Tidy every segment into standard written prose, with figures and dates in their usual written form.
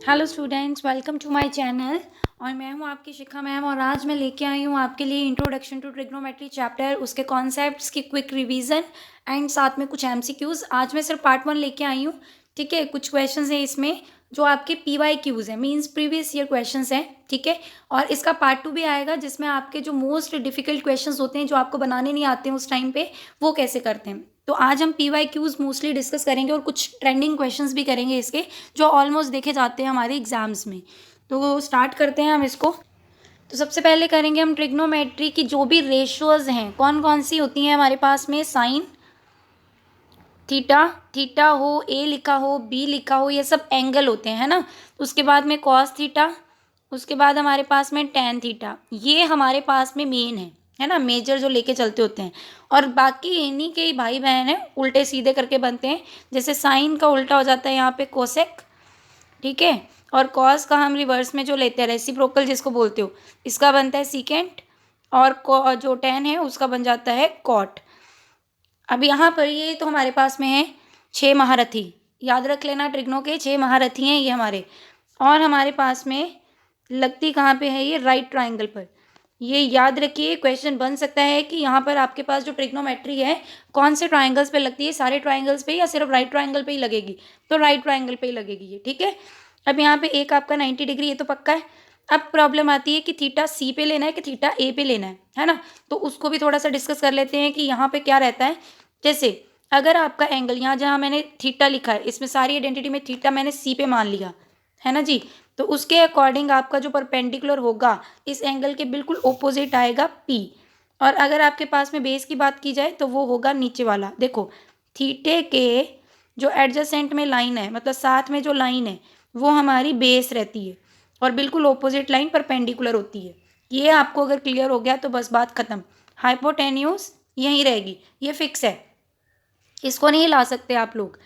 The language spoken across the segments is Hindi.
Hello students, welcome to my channel. और मैं हूं आपकी शिखा मैम और आज मैं लेके आई हूं आपके लिए इंट्रोडक्शन टू ट्रिग्नोमेट्री चैप्टर, उसके कॉन्सेप्ट्स की क्विक रिवीजन एंड साथ में कुछ एमसीक्यूज। आज मैं सिर्फ पार्ट 1 लेके आई हूं। ठीक है, कुछ क्वेश्चंस हैं इसमें जो आपके PYQs हैं, मींस प्रीवियस ईयर क्वेश्चंस हैं। ठीक है, और इसका पार्ट 2 भी आएगा जिसमें आपके जो मोस्ट डिफिकल्ट क्वेश्चंस होते हैं जो आपको बनाने नहीं आते हैं उस टाइम पे, वो कैसे करते हैं। तो आज हम PYQs मोस्टली डिस्कस करेंगे और कुछ ट्रेंडिंग क्वेश्चंस भी करेंगे इसके, जो ऑलमोस्ट देखे जाते हैं हमारे एग्जाम्स में। तो स्टार्ट करते हैं हम इसको। तो सबसे पहले करेंगे हम ट्रिग्नोमेट्री की जो भी रेशियोज हैं कौन कौन सी होती हैं हमारे पास में। साइन थीटा, थीटा हो, ए लिखा हो, बी लिखा हो, ये सब एंगल होते हैं, है ना। उसके बाद में कॉस थीटा, उसके बाद हमारे पास में टेन थीटा, ये हमारे पास में मेन है ना, मेजर जो लेके चलते होते हैं। और बाकी इन्हीं के ही भाई बहन हैं, उल्टे सीधे करके बनते हैं। जैसे साइन का उल्टा हो जाता है यहाँ पे कोसेक, ठीक है। और कॉस का हम रिवर्स में जो लेते हैं, रेसिप्रोकल जिसको बोलते हो, इसका बनता है सीकेंट। और जो टेन है उसका बन जाता है कॉट। अब यहाँ पर ये तो हमारे पास में है 6 महारथी, याद रख लेना, ट्रिग्नो के 6 महारथी हैं ये हमारे। और हमारे पास में लगती कहाँ पे है, ये राइट ट्राइंगल पर। ये याद रखिए, क्वेश्चन बन सकता है कि यहाँ पर आपके पास जो ट्रिग्नोमेट्री है कौन से ट्राइंगल्स पे लगती है, सारे ट्राइंगल्स पे या सिर्फ राइट ट्राइंगल पे ही लगेगी। तो राइट ट्राइंगल पे ही लगेगी ये, ठीक है। अब यहाँ पे एक आपका 90 डिग्री, ये तो पक्का है। अब प्रॉब्लम आती है कि थीटा सी पे लेना है कि थीटा ए पे लेना है ना। तो उसको भी थोड़ा सा डिस्कस कर लेते हैं कि यहाँ पे क्या रहता है। जैसे अगर आपका एंगल यहाँ जहाँ मैंने थीटा लिखा है, इसमें सारी आइडेंटिटी में थीटा मैंने सी पे मान लिया है ना जी। तो उसके अकॉर्डिंग आपका जो परपेंडिकुलर होगा इस एंगल के बिल्कुल ओपोजिट आएगा पी। और अगर आपके पास में बेस की बात की जाए तो वो होगा नीचे वाला। देखो, थीटे के जो एडजेसेंट में लाइन है, मतलब साथ में जो लाइन है, वो हमारी बेस रहती है और बिल्कुल ओपोजिट लाइन परपेंडिकुलर होती है। ये आपको अगर क्लियर हो गया तो बस बात खत्म। हाइपोटेन्यूज यहीं रहेगी, ये फिक्स है, इसको नहीं ला सकते आप लोग।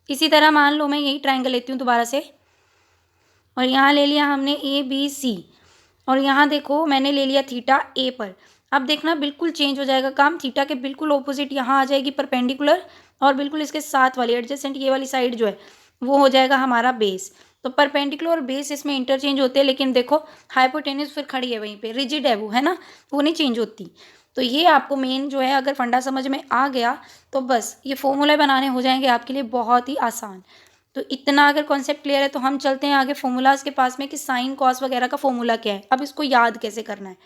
इसी तरह मान लो मैं यही ट्राइंगल लेती हूँ दोबारा से, और यहाँ ले लिया हमने ABC, और यहाँ देखो मैंने ले लिया थीटा ए पर। अब देखना बिल्कुल चेंज हो जाएगा काम, थीटा के बिल्कुल ऑपोजिट यहाँ आ जाएगी परपेंडिकुलर, और बिल्कुल इसके साथ वाली एडजेसेंट ये वाली साइड जो है वो हो जाएगा हमारा बेस। तो परपेंडिकुलर और बेस इसमें इंटरचेंज होते हैं, लेकिन देखो हाइपोटेन्यूज फिर खड़ी है वहीं पे, रिजिड है वो, है ना, वो नहीं चेंज होती। तो ये आपको मेन जो है, अगर फंडा समझ में आ गया तो बस ये फॉर्मूला बनाने हो जाएंगे आपके लिए बहुत ही आसान। तो इतना अगर कॉन्सेप्ट क्लियर है तो हम चलते हैं आगे फॉर्मूलाज के पास में कि साइन कॉस वगैरह का फॉर्मूला क्या है, अब इसको याद कैसे करना है।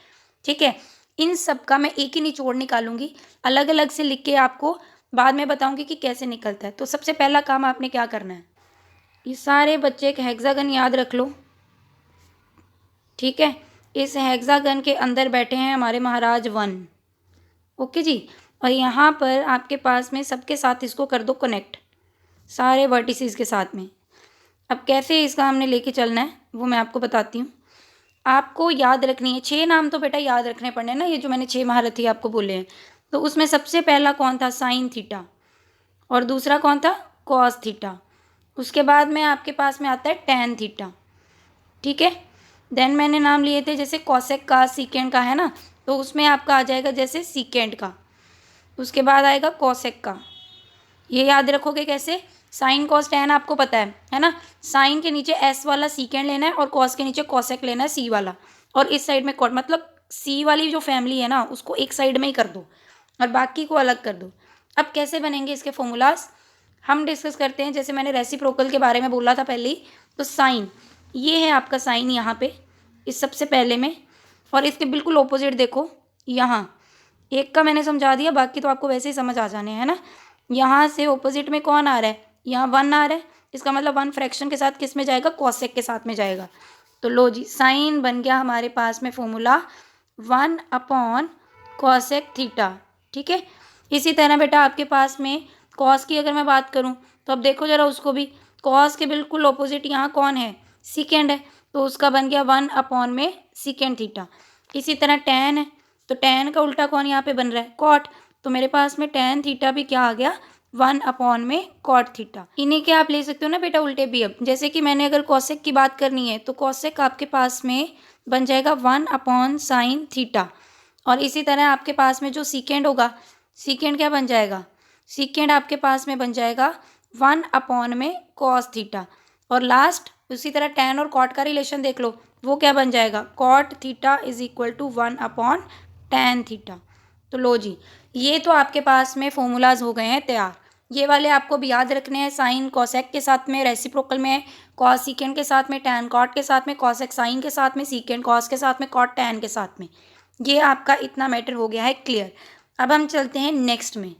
ठीक है, इन सब का मैं एक ही निचोड़ निकालूंगी, अलग अलग से लिख के आपको बाद में बताऊंगी कि कैसे निकलता है। तो सबसे पहला काम आपने क्या करना है, ये सारे बच्चे एक हेक्सागन याद रख लो। ठीक है, इस हेक्सागन के अंदर बैठे हैं हमारे महाराज 1। ओके जी, और यहाँ पर आपके पास में सबके साथ इसको कर दो कनेक्ट, सारे वर्टिसेस के साथ में। अब कैसे इसका हमने लेके चलना है वो मैं आपको बताती हूँ। आपको याद रखनी है 6 नाम, तो बेटा याद रखने पड़े ना, ये जो मैंने 6 महारथी आपको बोले हैं। तो उसमें सबसे पहला कौन था, साइन थीटा, और दूसरा कौन था, कॉस थीटा। उसके बाद में आपके पास में आता है टेन थीटा। ठीक है, देन मैंने नाम लिए थे जैसे कॉसेक का, सीकेंड का, है ना। तो उसमें आपका आ जाएगा जैसे सीकेंड का, उसके बाद आएगा कॉसेक का। ये याद रखोगे कैसे, साइन कॉस टेन आपको पता है ना। साइन के नीचे एस वाला सीकेंड लेना है और कॉस के नीचे कॉसेक लेना है सी वाला, और इस साइड में कॉट, मतलब सी वाली जो फैमिली है ना उसको एक साइड में ही कर दो और बाकी को अलग कर दो। अब कैसे बनेंगे इसके फॉर्मूलाज हम डिस्कस करते हैं। जैसे मैंने रेसिप्रोकल के बारे में बोला था पहले ही, तो साइन, ये है आपका साइन यहाँ पे इस सबसे पहले में, और इसके बिल्कुल ऑपोजिट देखो यहाँ, एक का मैंने समझा दिया, बाकी तो आपको वैसे ही समझ आ जाने हैं ना। यहाँ से ऑपोजिट में कौन आ रहा है, यहाँ 1 आ रहा है, इसका मतलब 1 फ्रैक्शन के साथ किस में जाएगा, कॉसेक के साथ में जाएगा। तो लो जी, साइन बन गया हमारे पास में फॉर्मूला 1 कॉसेक थीटा। ठीक है, इसी तरह बेटा आपके पास में कॉस की अगर मैं बात करूँ तो अब देखो जरा उसको भी, कॉस के बिल्कुल ऑपोजिट यहाँ कौन है, सीकेंड है, तो उसका बन गया 1 सीकेंड थीटा। इसी तरह टेन है, तो टेन का उल्टा कौन यहाँ पे बन रहा है, कॉट। तो मेरे पास में टेन थीटा भी क्या आ गया, 1 कॉट थीटा। इन्हीं के आप ले सकते हो ना बेटा उल्टे भी। अब जैसे कि मैंने अगर कॉसेक की बात करनी है तो कॉसेक आपके पास में बन जाएगा 1/sin थीटा, और इसी तरह आपके पास में जो सीकेंड होगा, सीकेंड क्या बन जाएगा, सीकेंड आपके पास में बन जाएगा 1 कॉस थीटा। और लास्ट उसी तरह tan और cot का रिलेशन देख लो, वो क्या बन जाएगा, cot theta is equal to 1/tan theta. तो लो जी, ये तो आपके पास में फॉर्मूलाज हो गए हैं तैयार। ये वाले आपको भी याद रखने हैं, साइन कोसेक के साथ में रेसिप्रोकल में, कॉस सीकेंड के साथ में, टैन कॉट के साथ में, कोसेक साइन के साथ में, सीकेंड कॉस के साथ में, कॉट टैन के साथ में। ये आपका इतना मैटर हो गया है क्लियर। अब हम चलते हैं नेक्स्ट में।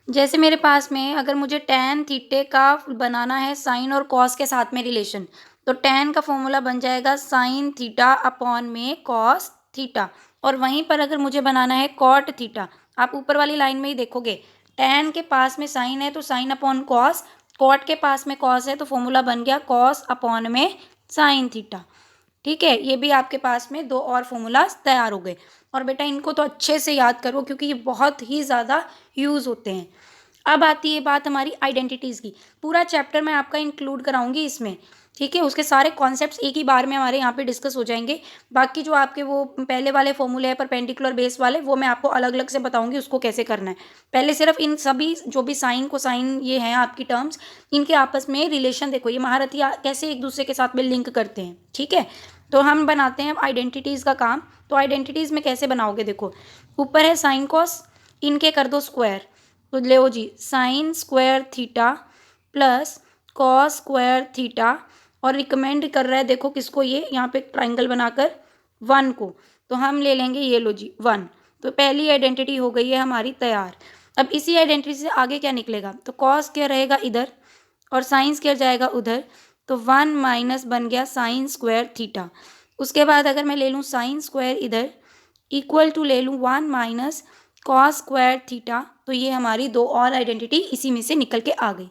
जैसे मेरे पास में अगर मुझे टैन थीटे का बनाना है साइन और कॉस के साथ में रिलेशन, तो टैन का फॉर्मूला बन जाएगा साइन थीटा अपॉन में कॉस थीटा। और वहीं पर अगर मुझे बनाना है कॉट थीटा, आप ऊपर वाली लाइन में ही देखोगे, टैन के पास में साइन है तो साइन अपॉन कॉस, कॉट के पास में कॉस है तो फॉर्मूला बन गया कॉस अपॉन में साइन थीटा। ठीक है, ये भी आपके पास में दो और फॉर्मूलाज तैयार हो गए। और बेटा इनको तो अच्छे से याद करो क्योंकि ये बहुत ही ज़्यादा यूज़ होते हैं। अब आती है बात हमारी आइडेंटिटीज़ की। पूरा चैप्टर मैं आपका इंक्लूड कराऊंगी इसमें, ठीक है। उसके सारे कॉन्सेप्ट्स एक ही बार में हमारे यहाँ पे डिस्कस हो जाएंगे। बाकी जो आपके वो पहले वाले फॉर्मूले हैं परपेंडिकुलर बेस वाले, वो मैं आपको अलग अलग से बताऊंगी उसको कैसे करना है। पहले सिर्फ इन सभी जो भी साइन कोसाइन ये हैं आपकी टर्म्स, इनके आपस में रिलेशन देखो, ये महारथी कैसे एक दूसरे के साथ में लिंक करते हैं, ठीक है। तो हम बनाते हैं आइडेंटिटीज़ का काम। तो आइडेंटिटीज़ में कैसे बनाओगे, देखो ऊपर है साइन कॉस, इनके कर दो स्क्वायर, तो ले जी sine square theta plus cos square theta. और रिकमेंड कर रहा है देखो किसको, ये यहाँ पे ट्राइंगल बनाकर 1 को, तो हम ले लेंगे ये लो जी 1। तो पहली आइडेंटिटी हो गई है हमारी तैयार। अब इसी आइडेंटिटी से आगे क्या निकलेगा, तो कॉस स्क्वायर रहेगा इधर और साइन स्क्वायर जाएगा उधर, तो 1 माइनस बन गया साइन स्क्वायर थीटा। उसके बाद अगर मैं ले लूँ साइन स्क्वायर इधर इक्वल टू ले लूँ 1 माइनस कॉस स्क्वायर थीटा, तो ये हमारी दो और आइडेंटिटी इसी में से निकल के आ गई,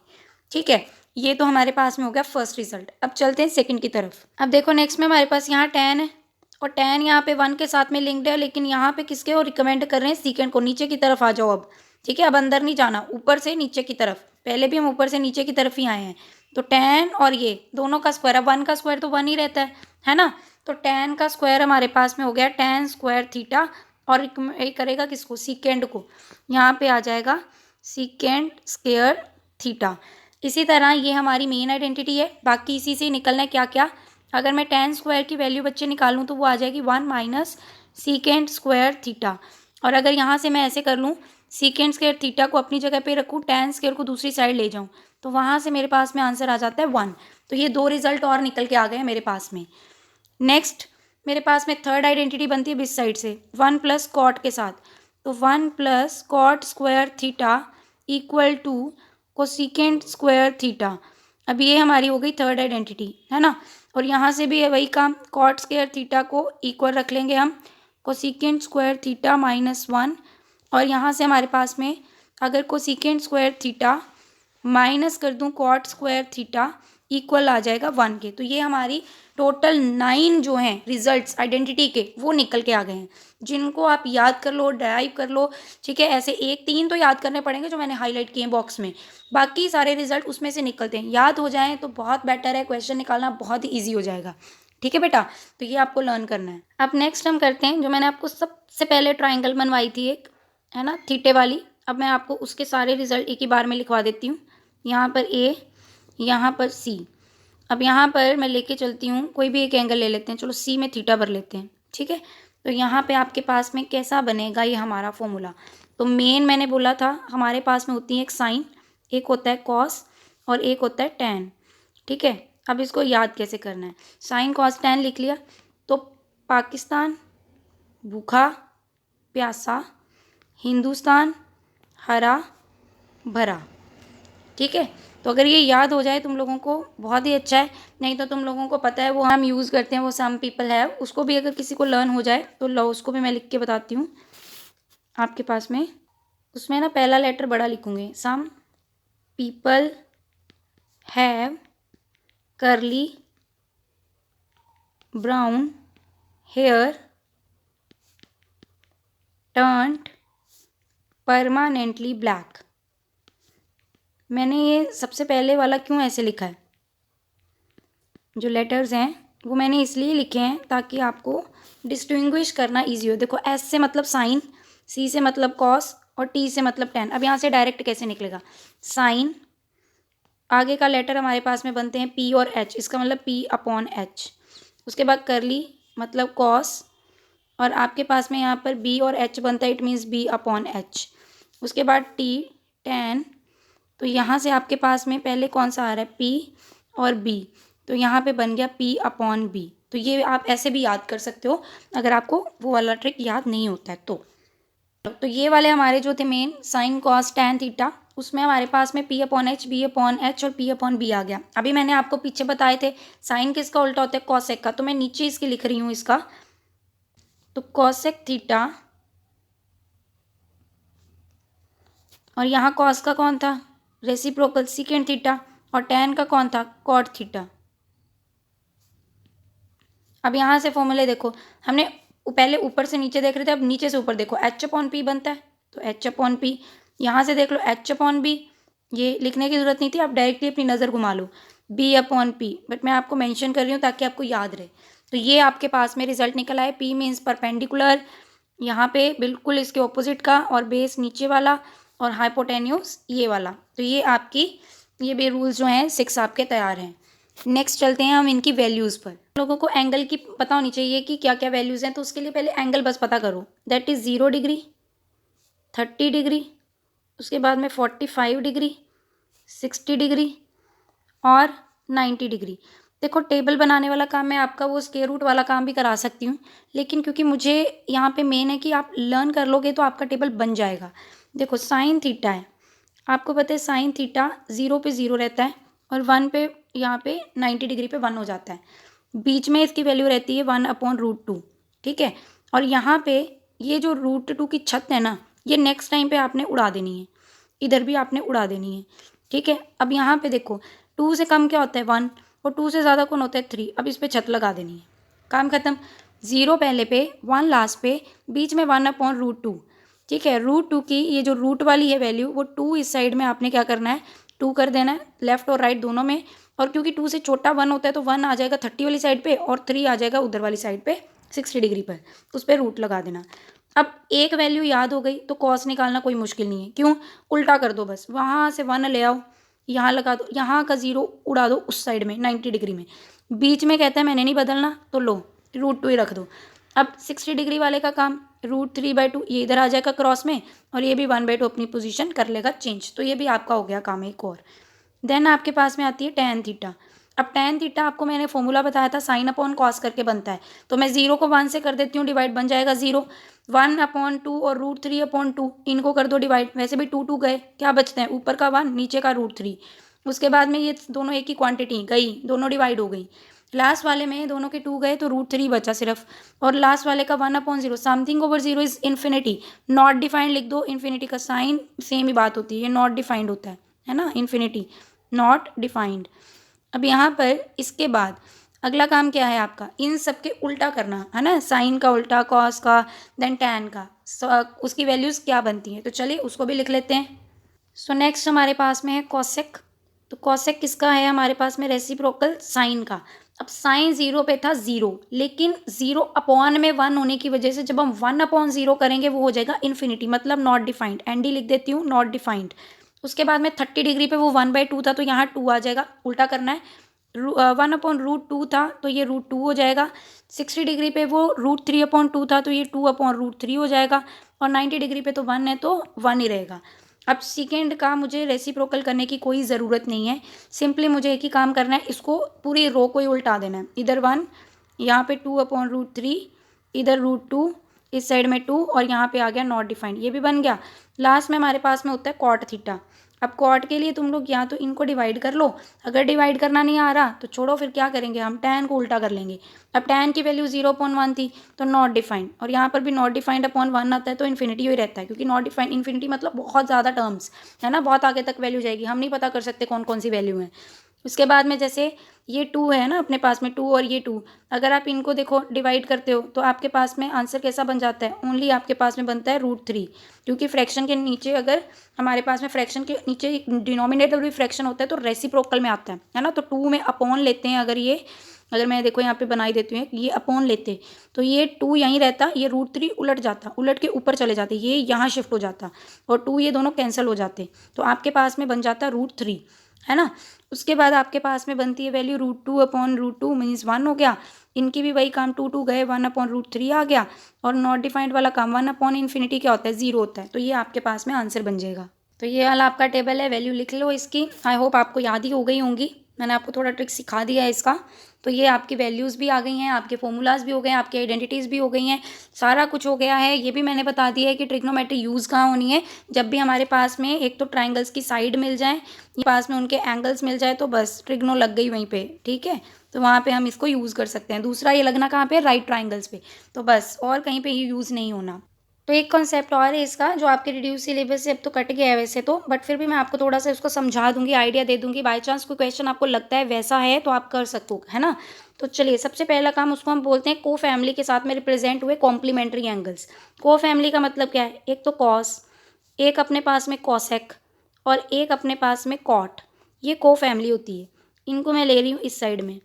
ठीक है। ये तो हमारे पास में हो गया फर्स्ट रिजल्ट। अब चलते हैं सेकंड की तरफ। अब देखो नेक्स्ट में हमारे पास यहाँ टैन है और टैन यहाँ पे 1 के साथ में लिंक्ड है, लेकिन यहाँ पे किसके वो रिकमेंड कर रहे हैं, सीकेंड को। नीचे की तरफ आ जाओ अब, ठीक है। अब अंदर नहीं जाना, ऊपर से नीचे की तरफ, पहले भी हम ऊपर से नीचे की तरफ ही आए हैं। तो टैन और ये दोनों का स्क्वायर, अब 1 का स्क्वायर तो 1 ही रहता है ना। तो टैन का स्क्वायर हमारे पास में हो गया टैन स्क्वायर थीटा, और ये करेगा किसको, सीकेंड को। यहाँ पे आ जाएगा सीकेंड स्क्वायर थीटा। इसी तरह ये हमारी मेन आइडेंटिटी है, बाकी इसी से निकलना है क्या क्या। अगर मैं टैन स्क्वायर की वैल्यू बच्चे निकालूँ तो वो आ जाएगी 1 माइनस सीकेंड स्क्वायर थीटा। और अगर यहाँ से मैं ऐसे कर लूँ, सीकेंड स्क्वायर थीटा को अपनी जगह पे रखूँ, टैन स्क्वायर को दूसरी साइड ले जाऊँ, तो वहाँ से मेरे पास में आंसर आ जाता है 1। तो ये दो रिजल्ट और निकल के आ गए मेरे पास में। नेक्स्ट मेरे पास में थर्ड आइडेंटिटी बनती है इस साइड से 1 प्लस कॉट के साथ, तो 1 plus cot square theta equal to cosecant square theta. अब ये हमारी हो गई थर्ड आइडेंटिटी, है ना। और यहाँ से भी है वही काम, कॉट स्क्वायर थीटा को इक्वल रख लेंगे हम कोसिकेंड स्क्वायर थीटा माइनस 1। और यहाँ से हमारे पास में अगर कोसिकेंड स्क्वायर थीटा माइनस कर दूँ कॉट स्क्वायर थीटा इक्वल आ जाएगा 1 के। तो ये हमारी टोटल 9 जो हैं रिजल्ट्स आइडेंटिटी के, वो निकल के आ गए हैं, जिनको आप याद कर लो, ड्राइव कर लो, ठीक है। ऐसे 1-3 तो याद करने पड़ेंगे जो मैंने हाईलाइट किए हैं बॉक्स में, बाकी सारे रिजल्ट उसमें से निकलते हैं। याद हो जाएं तो बहुत बेटर है, क्वेश्चन निकालना बहुत ही ईजी हो जाएगा, ठीक है बेटा। तो ये आपको लर्न करना है। अब नेक्स्ट हम करते हैं जो मैंने आपको सबसे पहले ट्राइंगल बनवाई थी एक, है ना, थीटे वाली। अब मैं आपको उसके सारे रिजल्ट एक ही बार में लिखवा देती हूँ। यहाँ पर ए, यहाँ पर सी। अब यहाँ पर मैं लेके चलती हूँ, कोई भी एक एंगल ले लेते हैं, चलो सी में थीटा भर लेते हैं, ठीक है। तो यहाँ पे आपके पास में कैसा बनेगा ये हमारा फॉर्मूला। तो मेन मैंने बोला था हमारे पास में होती है एक साइन, एक होता है कॉस और एक होता है टैन, ठीक है। अब इसको याद कैसे करना है, साइन कॉस टैन लिख लिया, तो पाकिस्तान भूखा प्यासा, हिंदुस्तान हरा भरा, ठीक है। तो अगर ये याद हो जाए तुम लोगों को बहुत ही अच्छा है, नहीं तो तुम लोगों को पता है वो हम यूज़ करते हैं, वो सम पीपल है, उसको भी अगर किसी को लर्न हो जाए तो लो, उसको भी मैं लिख के बताती हूँ आपके पास में। उसमें ना पहला लेटर बड़ा लिखूँगी, some people have curly brown hair turned permanently black. मैंने ये सबसे पहले वाला क्यों ऐसे लिखा है, जो लेटर्स हैं वो मैंने इसलिए लिखे हैं ताकि आपको डिस्टिंग्विश करना इजी हो। देखो एस से मतलब साइन, सी से मतलब कॉस और टी से मतलब टैन। अब यहाँ से डायरेक्ट कैसे निकलेगा, साइन आगे का लेटर हमारे पास में बनते हैं पी और एच, इसका मतलब पी अपॉन एच। उसके बाद करली मतलब कॉस, और आपके पास में यहाँ पर बी और एच बनता है, it means B upon H. उसके बाद टी टेन, तो यहाँ से आपके पास में पहले कौन सा आ रहा है, पी और बी, तो यहाँ पे बन गया पी अपॉन बी। तो ये आप ऐसे भी याद कर सकते हो अगर आपको वो वाला ट्रिक याद नहीं होता है तो ये वाले हमारे जो थे main sine cos tan theta, उसमें हमारे पास में P upon H, B upon H और पी अपॉन बी आ गया। अभी मैंने आपको पीछे बताए थे साइन किसका उल्टा होता है, कॉसेक का, तो मैं नीचे इसकी लिख रही हूँ इसका, तो कॉसेक थीटा, और यहाँ कॉस का कौन था, रेसिप्रोकल सीकेंड थीटा, और टैन का कौन था, कॉट थीटा। अब यहाँ से फॉर्मूले देखो, हमने पहले ऊपर से नीचे देख रहे थे, अब नीचे से ऊपर देखो, एच अपॉन पी बनता है, तो एच अपॉन पी, यहाँ से देख लो एच अपॉन बी, ये लिखने की जरूरत नहीं थी, आप डायरेक्टली अपनी नज़र घुमा लो, बी अपॉन पी, बट मैं आपको मेंशन कर रही हूँ ताकि आपको याद रहे। तो ये आपके पास में रिजल्ट निकल आए, पी मीन्स परपेंडिकुलर, यहाँ पे बिल्कुल इसके ऑपोजिट का, और बेस नीचे वाला, और हाइपोटेन्यूस ये वाला। तो ये आपकी ये भी रूल्स जो हैं 6 आपके तैयार हैं। नेक्स्ट चलते हैं हम इनकी वैल्यूज़ पर। लोगों को एंगल की पता होनी चाहिए कि क्या क्या वैल्यूज़ हैं, तो उसके लिए पहले एंगल बस पता करो, दैट इज़ 0 डिग्री, 30 डिग्री, उसके बाद में 45 डिग्री, 60 डिग्री और 90 डिग्री। देखो टेबल बनाने वाला काम मैं आपका वो स्क्वायर रूट वाला काम भी करा सकती हूँ, लेकिन क्योंकि मुझे यहाँ पे मेन है कि आप लर्न कर लोगे तो आपका टेबल बन जाएगा। देखो साइन थीटा है, आपको पता है साइन थीटा 0 पे 0 रहता है, और 1 पे यहाँ पे 90 डिग्री पे 1 हो जाता है, बीच में इसकी वैल्यू रहती है 1/√2, ठीक है। और यहाँ पे ये जो √2 की छत है ना, ये नेक्स्ट टाइम पे आपने उड़ा देनी है, इधर भी आपने उड़ा देनी है, ठीक है। अब यहाँ पे देखो 2 से कम क्या होता है 1, और 2 से ज़्यादा कौन होता है 3, अब इस पर छत लगा देनी है, काम खत्म। 0 पहले पे, 1 लास्ट पे, बीच में 1/√2, ठीक है। √2 की ये जो रूट वाली है वैल्यू, वो 2 इस साइड में आपने क्या करना है, 2 कर देना है लेफ्ट और राइट दोनों में, और क्योंकि 2 से छोटा 1 होता है तो 1 आ जाएगा 30 वाली साइड पे, और 3 आ जाएगा उधर वाली साइड पे 60 डिग्री पर, उस पर रूट लगा देना। अब एक वैल्यू याद हो गई तो कॉस निकालना कोई मुश्किल नहीं है, क्यों, उल्टा कर दो बस, वहाँ से 1 ले आओ, यहाँ लगा दो, यहाँ का 0 उड़ा दो उस साइड में 90 डिग्री में, बीच में कहता है मैंने नहीं बदलना, तो लो √2 ही रख दो। अब 60 डिग्री वाले का काम, √3/2 ये इधर आ जाएगा क्रॉस में, और ये भी 1/2 अपनी पोजीशन कर लेगा चेंज, तो ये भी आपका हो गया काम एक और। देन आपके पास में आती है टैन थीटा। अब टैन थीटा आपको मैंने फॉर्मूला बताया था, साइन अपॉन कॉस करके बनता है, तो मैं 0 को 1 से कर देती हूँ डिवाइड, बन जाएगा 0, 1/2 और √3/2 इनको कर दो डिवाइड, वैसे भी 2 गए, क्या बचते हैं, ऊपर का 1 नीचे का √3, उसके बाद में ये दोनों एक ही क्वांटिटी गई, दोनों डिवाइड हो गई, लास्ट वाले में दोनों के 2 गए तो √3 बचा सिर्फ, और लास्ट वाले का 1/0, something over 0 is infinity, not defined लिख दो, इन्फिनिटी का साइन सेम ही बात होती है, नॉट डिफाइंड होता है ना, इन्फिनिटी नॉट डिफाइंड। अब यहाँ पर इसके बाद अगला काम क्या है आपका, इन सब के उल्टा करना है ना, साइन का उल्टा, कॉस का, देन टैन का, उसकी वैल्यूज़ क्या बनती हैं, तो चलिए उसको भी लिख लेते हैं। सो नेक्स्ट हमारे पास में है कॉसेक, तो कॉसेक किसका है हमारे पास में, रेसिप्रोकल साइन का। अब साइन 0 पे था 0, लेकिन 0 अपॉन में 1 होने की वजह से जब हम 1/0 करेंगे वो हो जाएगा इन्फिनिटी, मतलब नॉट डिफाइंड, एनडी लिख देती हूँ, नॉट डिफाइंड। उसके बाद में 30 डिग्री पे वो 1/2 था, तो यहाँ 2 आ जाएगा, उल्टा करना है, 1/√2 था तो ये √2 हो जाएगा, 60 डिग्री पे वो √3/2 था तो ये 2/√3 हो जाएगा, और 90 डिग्री पे तो 1 है तो 1 ही रहेगा। अब सेकेंड का मुझे रेसिप्रोकल करने की कोई ज़रूरत नहीं है, सिंपली मुझे एक ही काम करना है, इसको पूरी रो को ही उल्टा देना है, इधर 1, यहाँ पे 2/√3, इधर √2, इस साइड में 2, और यहाँ पे आ गया नॉट डिफाइंड, ये भी बन गया। लास्ट में हमारे पास में होता है कॉट थीटा। अब कॉट के लिए तुम लोग या तो इनको डिवाइड कर लो, अगर डिवाइड करना नहीं आ रहा तो छोड़ो, फिर क्या करेंगे हम, टैन को उल्टा कर लेंगे। अब टैन की वैल्यू 0/1 थी तो नॉट डिफाइंड, और यहाँ पर भी नॉट डिफाइंड अपॉन 1 आता है तो इन्फिनिटी ही रहता है, क्योंकि नॉट डिफाइंड इन्फिनिटी मतलब बहुत ज़्यादा टर्म्स है ना, बहुत आगे तक वैल्यू जाएगी, हम नहीं पता कर सकते कौन कौन सी वैल्यू है। उसके बाद में जैसे ये 2 है ना अपने पास में, 2 और ये 2, अगर आप इनको देखो डिवाइड करते हो तो आपके पास में आंसर कैसा बन जाता है, ओनली आपके पास में बनता है √3, क्योंकि फ्रैक्शन के नीचे अगर हमारे पास में फ्रैक्शन के नीचे डिनोमिनेटर भी फ्रैक्शन होता है तो रेसिप्रोकल में आता है ना, तो 2 में अपॉन लेते हैं, अगर मैं देखो यहाँ पे बनाई देती हूँ, ये अपॉन लेते तो ये 2 यहीं रहता, ये √3 उलट जाता, उलट के ऊपर चले जाते, ये यहाँ शिफ्ट हो जाता, और 2 ये दोनों कैंसिल हो जाते, तो आपके पास में बन जाता √3, है ना। उसके बाद आपके पास में बनती है वैल्यू √2/√2 मीन्स 1 हो गया। इनकी भी वही काम, 2 गए, 1/√3 आ गया। और नॉट डिफाइंड वाला काम 1/∞ क्या होता है, 0 होता है। तो ये आपके पास में आंसर बन जाएगा। तो ये वाला आपका टेबल है, वैल्यू लिख लो इसकी। आई होप आपको याद ही हो गई होंगी, मैंने आपको थोड़ा ट्रिक सिखा दिया है इसका। तो ये आपकी वैल्यूज़ भी आ गई हैं, आपके फॉर्मूलाज भी हो गए हैं, आपकी आइडेंटिटीज़ भी हो गई हैं, सारा कुछ हो गया है। ये भी मैंने बता दिया है कि ट्रिग्नोमेट्री यूज़ कहाँ होनी है, जब भी हमारे पास में एक तो ट्राइंगल्स की साइड मिल जाए, पास में उनके एंगल्स मिल जाए, तो बस ट्रिग्नो लग गई वहीं पे, ठीक है। तो वहाँ पे हम इसको यूज़ कर सकते हैं। दूसरा ये लगना कहाँ पे, राइट ट्राइंगल्स पे, तो बस और कहीं पे ये यूज़ नहीं होना। तो एक कॉन्सेप्ट और है इसका जो आपके रिड्यूस सिलेबस से अब तो कट गया है वैसे तो, बट फिर भी मैं आपको थोड़ा सा इसको समझा दूंगी, आइडिया दे दूंगी। बाय चांस कोई क्वेश्चन आपको लगता है वैसा है तो आप कर सकते हो, है ना। तो चलिए, सबसे पहला काम उसको हम बोलते हैं को फैमिली के साथ में रिप्रेजेंट हुए कॉम्प्लीमेंट्री एंगल्स। को फैमिली का मतलब क्या है, एक तो कॉस, एक अपने पास में कॉसेक और एक अपने पास में कॉट, ये को फैमिली होती है। इनको मैं ले रही हूँ इस साइड में।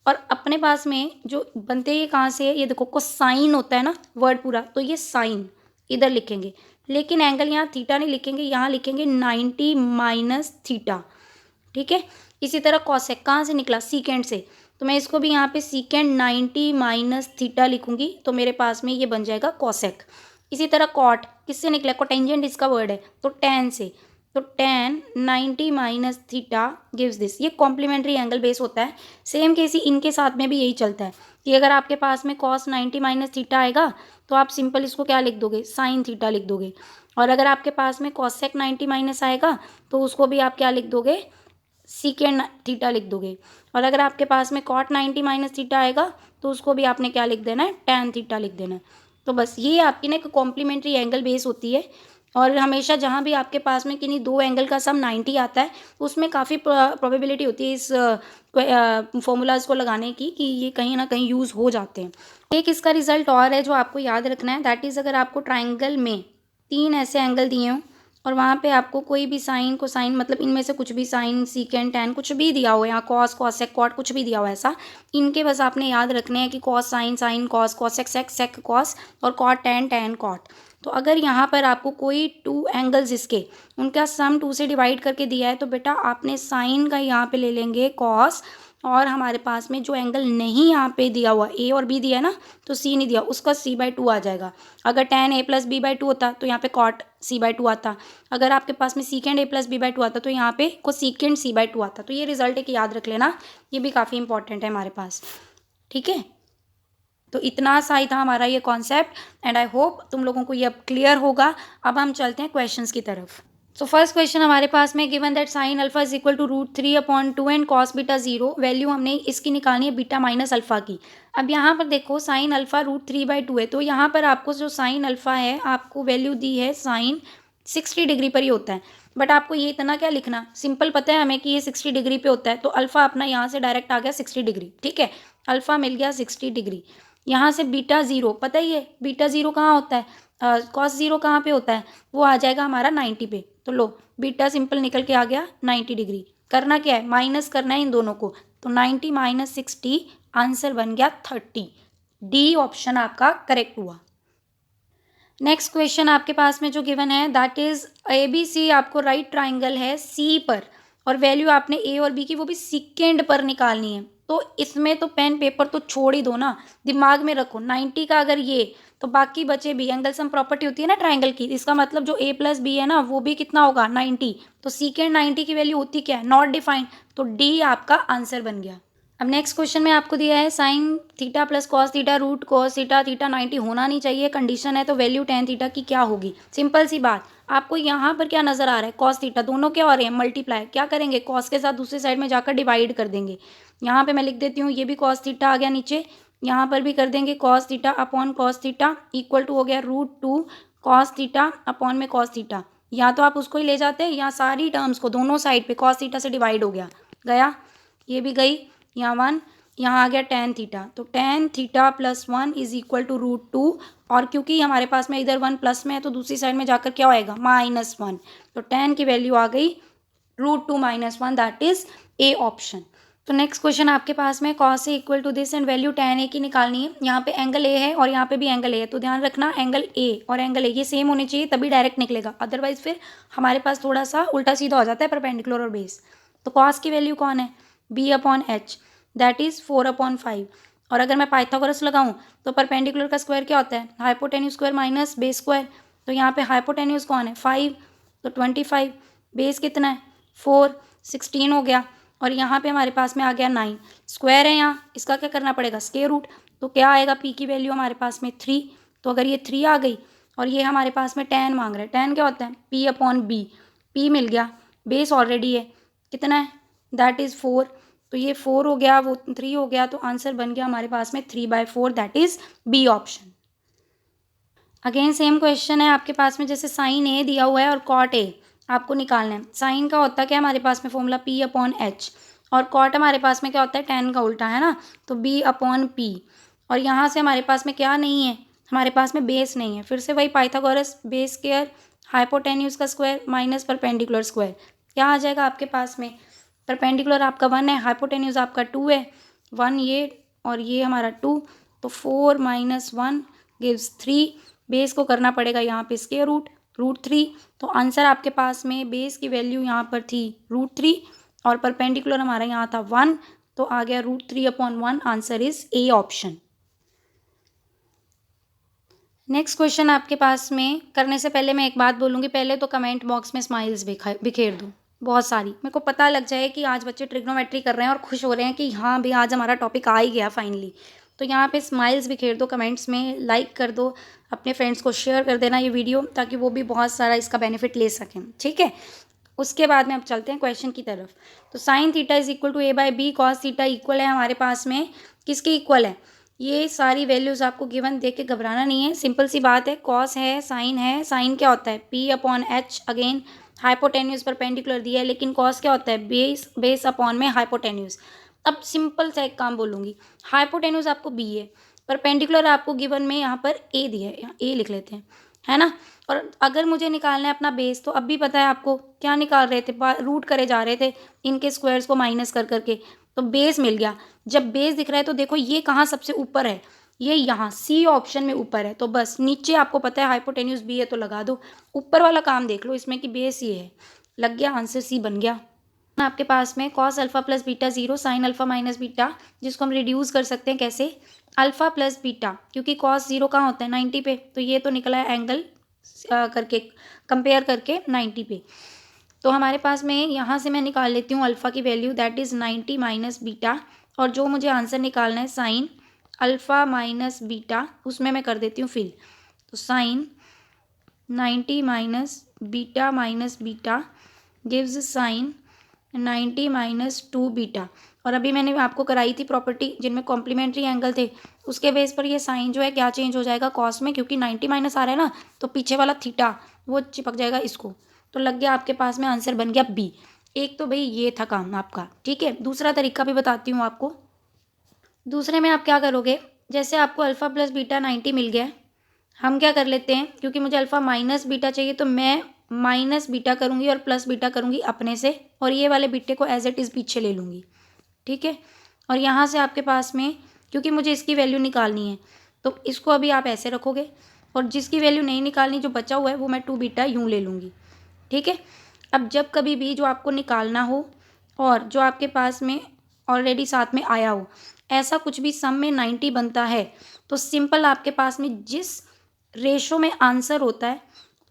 और अपने पास में जो बनते हैं ये कहाँ से है, ये देखो को साइन होता है ना वर्ड पूरा, तो ये साइन इधर लिखेंगे, लेकिन एंगल यहाँ थीटा नहीं लिखेंगे, यहाँ लिखेंगे 90 माइनस थीटा, ठीक है। इसी तरह कॉसेक कहाँ से निकला, सीकेंड से, तो मैं इसको भी यहाँ पे सीकेंड 90 माइनस थीटा लिखूंगी, तो मेरे पास में ये बन जाएगा कॉसेक। इसी तरह कॉट किससे निकला, कोटेंजेंट इसका वर्ड है, तो टेन से, तो ten 90 minus theta gives this, ये कॉम्प्लीमेंट्री एंगल बेस होता है। सेम केस ही इनके साथ में भी यही चलता है कि अगर आपके पास में कॉस 90 माइनस थीटा आएगा तो आप सिंपल इसको क्या लिख दोगे, साइन थीटा लिख दोगे। और अगर आपके पास में कॉसेक 90 माइनस आएगा तो उसको भी आप क्या लिख दोगे, सीकेंड थीटा लिख दोगे। और अगर आपके पास में कॉट 90 माइनस थीटा आएगा तो उसको भी आपने क्या लिख देना है, टैन थीटा लिख देना है। तो बस ये आपकी ना एक कॉम्प्लीमेंट्री एंगल बेस होती है। और हमेशा जहाँ भी आपके पास में किन्हीं दो एंगल का सम 90 आता है उसमें काफ़ी प्रोबेबिलिटी होती है इस फॉर्मूलाज को लगाने की कि ये कहीं ना कहीं यूज़ हो जाते हैं। एक इसका रिजल्ट और है जो आपको याद रखना है, दैट इज़ अगर आपको ट्राइंगल में 3 ऐसे एंगल दिए हों और वहाँ पे आपको कोई भी साइन को साइन मतलब इनमें से कुछ भी साइन सीकेंड टैन कुछ भी दिया हो, यहाँ कॉस कॉसेक कॉट कुछ भी दिया हो ऐसा, इनके बस आपने याद रखने हैं कि cos sine sine cos cosec sec sec cos और कॉट टैन टैन कॉट। तो अगर यहाँ पर आपको कोई 2 एंगल्स इसके उनका सम 2 से डिवाइड करके दिया है तो बेटा आपने साइन का यहाँ पे ले लेंगे कॉस, और हमारे पास में जो एंगल नहीं यहाँ पे दिया हुआ, ए और बी दिया है ना, तो सी नहीं दिया, उसका c/2 आ जाएगा। अगर tan a+b/2 होता तो यहाँ पे cot c/2 आता। अगर आपके पास में secant a+b/2 आता तो यहाँ पे cosecant c/2 आता। तो ये रिजल्ट एक याद रख लेना, ये भी काफ़ी इंपॉर्टेंट है हमारे पास, ठीक है। तो इतना सा ही था हमारा ये कॉन्सेप्ट एंड आई होप तुम लोगों को ये अब क्लियर होगा। अब हम चलते हैं क्वेश्चंस की तरफ। सो फर्स्ट क्वेश्चन हमारे पास में given that sine alpha is equal to √3/2 and cos beta 0, value हमने इसकी निकालनी है बीटा माइनस अल्फा की। अब यहाँ पर देखो साइन अल्फा √3/2 है, तो यहाँ पर आपको जो साइन अल्फा है आपको वैल्यू दी है साइन 60 डिग्री पर ही होता है। बट आपको ये इतना क्या लिखना, सिंपल पता है हमें कि ये 60 डिग्री पे होता है, तो अल्फा अपना यहाँ से डायरेक्ट आ गया 60 डिग्री, ठीक है। अल्फा मिल गया 60 डिग्री। यहाँ से बीटा 0 पता ही है, बीटा 0 कहाँ होता है, कॉस 0 कहाँ पे होता है, वो आ जाएगा हमारा 90 पे। तो लो बीटा सिंपल निकल के आ गया 90 डिग्री। करना क्या है, माइनस करना है इन दोनों को, तो 90 माइनस 60 आंसर बन गया 30। डी ऑप्शन आपका करेक्ट हुआ। नेक्स्ट क्वेश्चन आपके पास में जो गिवन है दैट इज ABC आपको राइट ट्राइंगल है सी पर और वैल्यू आपने ए और बी की वो भी सेकेंड पर निकालनी है। तो इसमें तो पेन पेपर तो छोड़ ही दो ना, दिमाग में रखो 90 का अगर ये तो बाकी बचे भी, एंगल सम प्रॉपर्टी होती है ना ट्राइंगल की, इसका मतलब जो A+B है ना वो भी कितना होगा 90, तो सेकेंड 90 की वैल्यू होती क्या है, नॉट डिफाइंड, तो डी आपका आंसर बन गया। अब नेक्स्ट क्वेश्चन में आपको दिया है sine theta plus cos theta root cos theta, theta 90 होना नहीं चाहिए, कंडीशन है, तो वैल्यू टेन थीटा की क्या होगी। सिंपल सी बात, आपको यहाँ पर क्या नजर आ रहा है, कॉस थीटा, दोनों क्या हो रहे हैं मल्टीप्लाई, क्या करेंगे कॉस के साथ दूसरी साइड में जाकर डिवाइड कर देंगे। यहाँ पे मैं लिख देती हूँ, ये भी कॉस थीटा आ गया नीचे, यहाँ पर भी कर देंगे cos theta upon cos theta equal to हो गया √2 कॉस थीटा अपॉन में कॉस थीटा। या तो आप उसको ही ले जाते हैं या सारी टर्म्स को दोनों साइड पे कॉस थीटा से डिवाइड हो गया, गया ये भी गई, यहाँ 1, यहाँ आ गया टेन थीटा, तो tan theta plus 1 is equal to √2, और क्योंकि हमारे पास में इधर 1 प्लस में है तो दूसरी साइड में जाकर क्या होएगा -1, तो टेन की वैल्यू आ गई √2 - 1, दैट इज ए ऑप्शन। तो नेक्स्ट क्वेश्चन आपके पास में cos A equal to this and value tan A की निकालनी है। यहाँ पे एंगल ए है और यहाँ पे भी एंगल ए है, तो ध्यान रखना एंगल ए और एंगल ए ये सेम होने चाहिए तभी डायरेक्ट निकलेगा, अदरवाइज फिर हमारे पास थोड़ा सा उल्टा सीधा हो जाता है परपेंडिकुलर और बेस। तो कॉस की वैल्यू कौन है, b/h, दैट इज़ 4/5। और अगर मैं पाइथागोरस लगाऊं तो परपेंडिकुलर का स्क्वायर क्या होता है, hypotenuse square minus base square. तो यहाँ पे हाइपोटेन्यूज कौन है, 5, तो 25, बेस कितना है 4, 16 हो गया। और यहाँ पे हमारे पास में आ गया 9, स्क्वायर है यहाँ, इसका क्या करना पड़ेगा, स्क्वायर रूट। तो क्या आएगा, पी की वैल्यू हमारे पास में 3। तो अगर ये 3 आ गई और ये हमारे पास में 10 मांग रहा है, 10 क्या होता है, p/b, p मिल गया, बेस ऑलरेडी है, कितना है, दैट इज़ 4। तो ये 4 हो गया, वो 3 हो गया, तो आंसर बन गया हमारे पास में 3/4, that is B option. Again same question है आपके पास में, जैसे साइन ए दिया हुआ है और कॉट ए आपको निकालना है। साइन का होता है क्या हमारे पास में फॉर्मूला p/h, और कॉट हमारे पास में क्या होता है, tan का उल्टा है ना, तो b/p। और यहाँ से हमारे पास में क्या नहीं है, हमारे पास में बेस नहीं है, फिर से वही पाइथागोरस, बेस स्क्वायर, हाइपोटेन्यूज का स्क्वायर माइनस परपेंडिकुलर स्क्वायर, क्या आ जाएगा आपके पास में, परपेंडिकुलर आपका 1 है, हाइपोटेन्यूज आपका 2 है, 1 ये और ये हमारा 2, तो 4 - 1 गिव्स 3। बेस को करना पड़ेगा यहाँ पे स्क्वायर रूट, √3। तो आंसर आपके पास में बेस की वैल्यू यहाँ पर थी √3 और परपेंडिकुलर हमारा यहाँ था 1, तो आ गया √3/1, answer is A option. Next question आपके पास में करने से पहले मैं एक बात बोलूँगी, पहले तो कमेंट बॉक्स में स्माइल्स बिखेर दूँ बहुत सारी, मेरे को पता लग जाए कि आज बच्चे ट्रिग्नोमेट्री कर रहे हैं और खुश हो रहे हैं कि हाँ भाई आज हमारा टॉपिक आ ही गया फाइनली। तो यहाँ पे स्माइल्स बिखेर दो कमेंट्स में, लाइक कर दो, अपने फ्रेंड्स को शेयर कर देना ये वीडियो, ताकि वो भी बहुत सारा इसका बेनिफिट ले सकें, ठीक है। उसके बाद में अब चलते हैं क्वेश्चन की तरफ। तो sine theta is equal to a/b, cos theta equal है हमारे पास में किसके इक्वल है, ये सारी वैल्यूज़ आपको गिवन देख के घबराना नहीं है, सिंपल सी बात है, कॉस है, साइन क्या होता है p/h, अगेन हाइपोटेन्यूज परपेंडिकुलर दिया है, लेकिन कॉस क्या होता है, बेस अपॉन में हाइपोटेन्यूज। अब सिंपल सा एक काम बोलूँगी, हाइपोटेन्यूज आपको b है, परपेंडिकुलर आपको गिवन में यहाँ पर a दिया है, यहाँ a लिख लेते हैं, है ना। और अगर मुझे निकालना है अपना बेस, तो अब भी पता है आपको क्या निकाल रहे थे, रूट करे जा रहे थे इनके स्क्वायर्स को माइनस कर करके, तो बेस मिल गया। जब बेस दिख रहा है तो देखो ये कहाँ सबसे ऊपर है, ये यहाँ सी ऑप्शन में ऊपर है, तो बस नीचे आपको पता है हाइपोटेन्यूज बी है तो लगा दो, ऊपर वाला काम देख लो इसमें कि बेस ये है, लग गया, आंसर सी बन गया। आपके पास में cos alpha plus beta 0, sine alpha minus beta, जिसको हम रिड्यूस कर सकते हैं कैसे, अल्फा प्लस बीटा, क्योंकि कॉस 0 कहाँ होता है 90 पे, तो ये तो निकला है एंगल करके कंपेयर करके 90 पे। तो हमारे पास में यहाँ से मैं निकाल लेती हूँ अल्फ़ा की value, that is 90 minus beta, और जो मुझे आंसर निकालना है साइन अल्फ़ा माइनस बीटा, उसमें मैं कर देती हूँ फिल। तो sine 90 minus beta gives sine 90 - 2 beta. और अभी मैंने आपको कराई थी प्रॉपर्टी जिनमें कॉम्प्लीमेंट्री एंगल थे, उसके बेस पर ये साइन जो है क्या चेंज हो जाएगा कॉस में, क्योंकि 90 माइनस आ रहा है ना, तो पीछे वाला थीटा वो चिपक जाएगा इसको, तो लग गया आपके पास में आंसर बन गया बी। एक तो भाई ये था काम आपका, ठीक है। दूसरा तरीका भी बताती हूँ आपको। दूसरे में आप क्या करोगे, जैसे आपको अल्फ़ा प्लस बीटा 90 मिल गया, हम क्या कर लेते हैं, क्योंकि मुझे अल्फ़ा माइनस बीटा चाहिए, तो मैं माइनस बीटा करूँगी और प्लस बीटा करूँगी अपने से, और ये वाले बीटे को एज इट इज़ पीछे ले लूँगी, ठीक है। और यहाँ से आपके पास में, क्योंकि मुझे इसकी वैल्यू निकालनी है, तो इसको अभी आप ऐसे रखोगे, और जिसकी वैल्यू नहीं निकालनी, जो बचा हुआ है, वो मैं 2 बीटा यूँ ले लूँगी, ठीक है। अब जब कभी भी जो आपको निकालना हो और जो आपके पास में ऑलरेडी साथ में आया हो, ऐसा कुछ भी सम में 90 बनता है, तो सिंपल आपके पास में जिस रेशो में आंसर होता है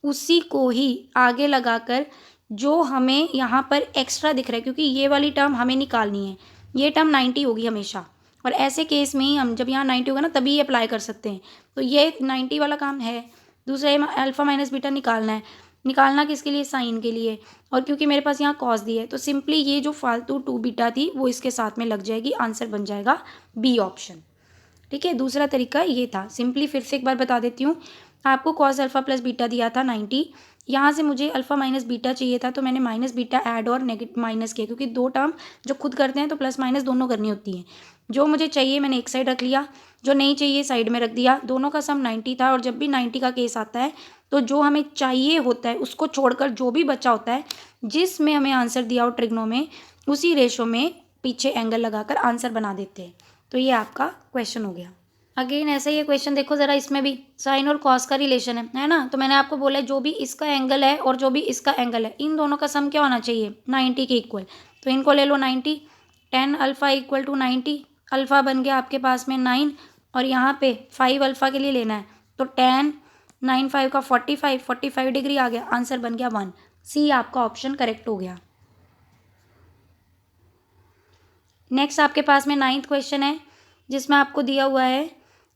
उसी को ही आगे लगाकर, जो हमें यहाँ पर एक्स्ट्रा दिख रहा है, क्योंकि ये वाली टर्म हमें निकालनी है, ये टर्म 90 होगी हमेशा, और ऐसे केस में ही हम जब यहाँ 90 होगा ना तभी ये अप्लाई कर सकते हैं, तो ये 90 वाला काम है। दूसरा अल्फ़ा माइनस बीटा निकालना है, निकालना किसके लिए, साइन के लिए, और क्योंकि मेरे पास यहाँ कॉस दी है, तो सिंपली ये जो फालतू 2 बीटा थी वो इसके साथ में लग जाएगी, आंसर बन जाएगा बी ऑप्शन, ठीक है। दूसरा तरीका ये था, सिंपली फिर से एक बार बता देती हूँ, आपको कॉस अल्फ़ा प्लस बीटा दिया था 90, यहाँ से मुझे अल्फ़ा माइनस बीटा चाहिए था, तो मैंने माइनस बीटा ऐड और नेगेटिव माइनस किया, क्योंकि दो टर्म जो खुद करते हैं तो प्लस माइनस दोनों करनी होती है। जो मुझे चाहिए मैंने एक साइड रख लिया, जो नहीं चाहिए साइड में रख दिया, दोनों का सम 90 था, और जब भी 90 का केस आता है तो जो हमें चाहिए होता है उसको छोड़कर जो भी बचा होता है, जिसमें हमें आंसर दिया हो ट्रिग्नो में, उसी रेशो में पीछे एंगल लगाकर आंसर बना देते हैं। तो ये आपका क्वेश्चन हो गया। अगेन ऐसा ही है क्वेश्चन, देखो ज़रा, इसमें भी साइन और कॉस का रिलेशन है ना। तो मैंने आपको बोला जो भी इसका एंगल है और जो भी इसका एंगल है, इन दोनों का सम क्या होना चाहिए, 90 के इक्वल। तो इनको ले लो 90, tan alpha equal to 90, alpha बन गया आपके पास में 9, और यहाँ पे 5 अल्फ़ा के लिए लेना है, तो टेन 9 5 का 45, 45 डिग्री आ गया, आंसर बन गया 1। सी आपका ऑप्शन करेक्ट हो गया। नेक्स्ट आपके पास में 9th क्वेश्चन है, जिसमें आपको दिया हुआ है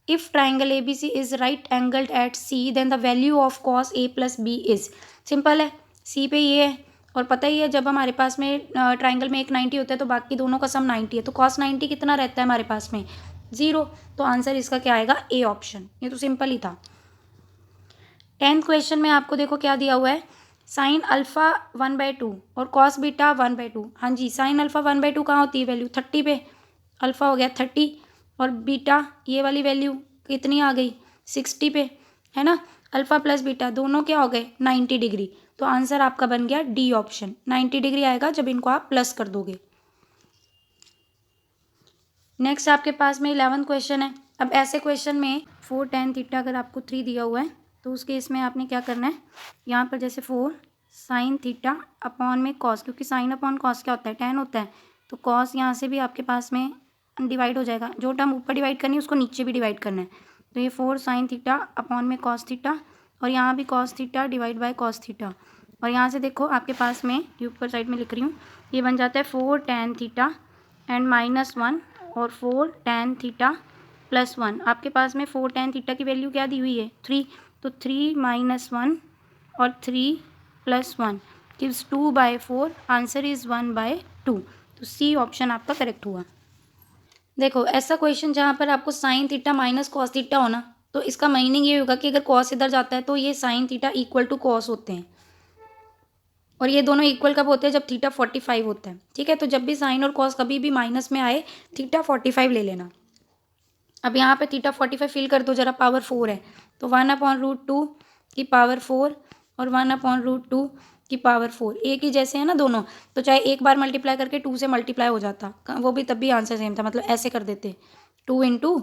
if triangle A B C is right angled at C then the value of cos A plus B is. Simple है, सी पे ये है, और पता ही है जब हमारे पास में ट्राइंगल में एक 90 होता है तो बाकी दोनों का सम 90 है, तो कॉस 90 कितना रहता है हमारे पास में, 0। तो आंसर इसका क्या आएगा, ए ऑप्शन। ये तो सिंपल ही था। 10th क्वेश्चन में आपको देखो क्या दिया हुआ है, साइन अल्फ़ा 1/2 और कॉस बीटा 1/2। हाँ जी, साइन अल्फ़ा 1/2 कहाँ होती है वैल्यू, 30 पे, अल्फ़ा हो गया 30, और बीटा ये वाली वैल्यू कितनी आ गई, 60 पे, है ना। अल्फ़ा प्लस बीटा दोनों क्या हो गए, 90 डिग्री। तो आंसर आपका बन गया डी ऑप्शन, 90 डिग्री आएगा जब इनको आप प्लस कर दोगे। नेक्स्ट आपके पास में 11th क्वेश्चन है। अब ऐसे क्वेश्चन में 4 tan थीटा अगर आपको 3 दिया हुआ है तो उस केस में आपने क्या करना है, यहाँ पर जैसे 4 साइन थीटा अपॉन में कॉस, क्योंकि साइन अपॉन कॉस क्या होता है, tan होता है, तो कॉस यहाँ से भी आपके पास में डिवाइड हो जाएगा, जो टर्म ऊपर डिवाइड करनी है उसको नीचे भी डिवाइड करना है। तो ये 4 साइन थीटा अपॉन में कॉस थीटा, और यहाँ भी cos theta divide by cos theta, और यहाँ से देखो आपके पास में ये ऊपर साइड में लिख रही हूँ, ये बन जाता है 4 tan थीटा एंड -1 और 4 tan थीटा प्लस 1। आपके पास में 4 tan थीटा की वैल्यू क्या दी हुई है, 3, तो 3 -1 और 3 + 1 गिव्स 2/4, आंसर इज़ 1/2। तो सी ऑप्शन आपका करेक्ट हुआ। देखो ऐसा क्वेश्चन जहाँ पर आपको sine theta minus cos theta होना, तो इसका मीनिंग ये होगा कि अगर कॉस इधर जाता है तो ये sine theta equal to cos होते हैं, और ये दोनों इक्वल कब होते हैं, जब थीटा 45 होता है। ठीक है, तो जब भी साइन और कॉस कभी भी माइनस में आए, थीटा 45 ले लेना। अब यहाँ पे थीटा 45 फिल कर दो जरा, पावर 4 है, तो 1/√2 की पावर 4 और 1/√2 की पावर 4 एक ही जैसे है ना दोनों, तो चाहे एक बार मल्टीप्लाई करके 2 से मल्टीप्लाई हो जाता, वो भी तब भी आंसर सेम था, मतलब ऐसे कर देते 2 ×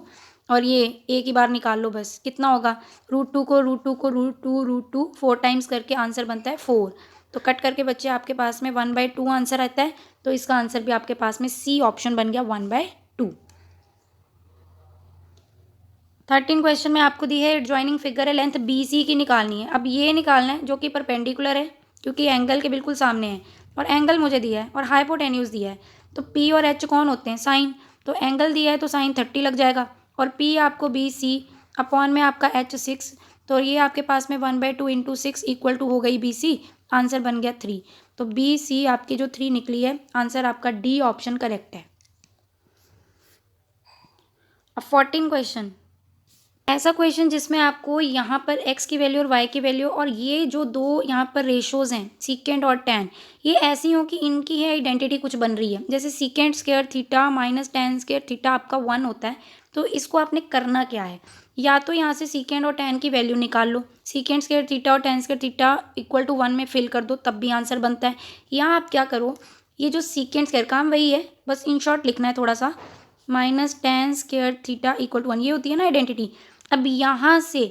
और ये एक ही बार निकाल लो बस, कितना होगा, √2 को √2 को √2 4 टाइम्स करके आंसर बनता है 4। तो कट करके बच्चे आपके पास में 1/2 आंसर आता है, तो इसका आंसर भी आपके पास में सी ऑप्शन बन गया 1/2। 13 क्वेश्चन में आपको दी है एडजॉइनिंग फिगर है, लेंथ बी सी की निकालनी है। अब ये निकालना है जो कि परपेंडिकुलर है, क्योंकि एंगल के बिल्कुल सामने है, और एंगल मुझे दिया है और हाइपोटेन्यूज दिया है। तो पी और एच कौन होते हैं, साइन, तो एंगल दिया है तो साइन 30 लग जाएगा, और पी आपको बी सी अपॉन में आपका एच 6, तो ये आपके पास में 1/2 × 6 इक्वल टू हो गई बी सी, आंसर बन गया 3। तो बी सी आपकी जो 3 निकली है, आंसर आपका डी ऑप्शन करेक्ट है। अब 14 क्वेश्चन, ऐसा क्वेश्चन जिसमें आपको यहाँ पर x की वैल्यू और y की वैल्यू, और ये जो दो यहाँ पर रेशोज़ हैं सीकेंट और टैन, ये ऐसी हो कि इनकी है आइडेंटिटी कुछ बन रही है। जैसे secant square theta minus tan square theta आपका 1 होता है, तो इसको आपने करना क्या है, या तो यहाँ से सीकेंट और टैन की वैल्यू निकाल लो, सीकेंट स्क्वायर थीटा और tan square theta equal to 1 में फिल कर दो, तब भी आंसर बनता है। या आप क्या करो, ये जो सीकेंट स्क्वायर, काम वही है, बस इन शॉर्ट लिखना है थोड़ा सा, minus tan square theta equal to 1, ये होती है ना आइडेंटिटी। अब यहाँ से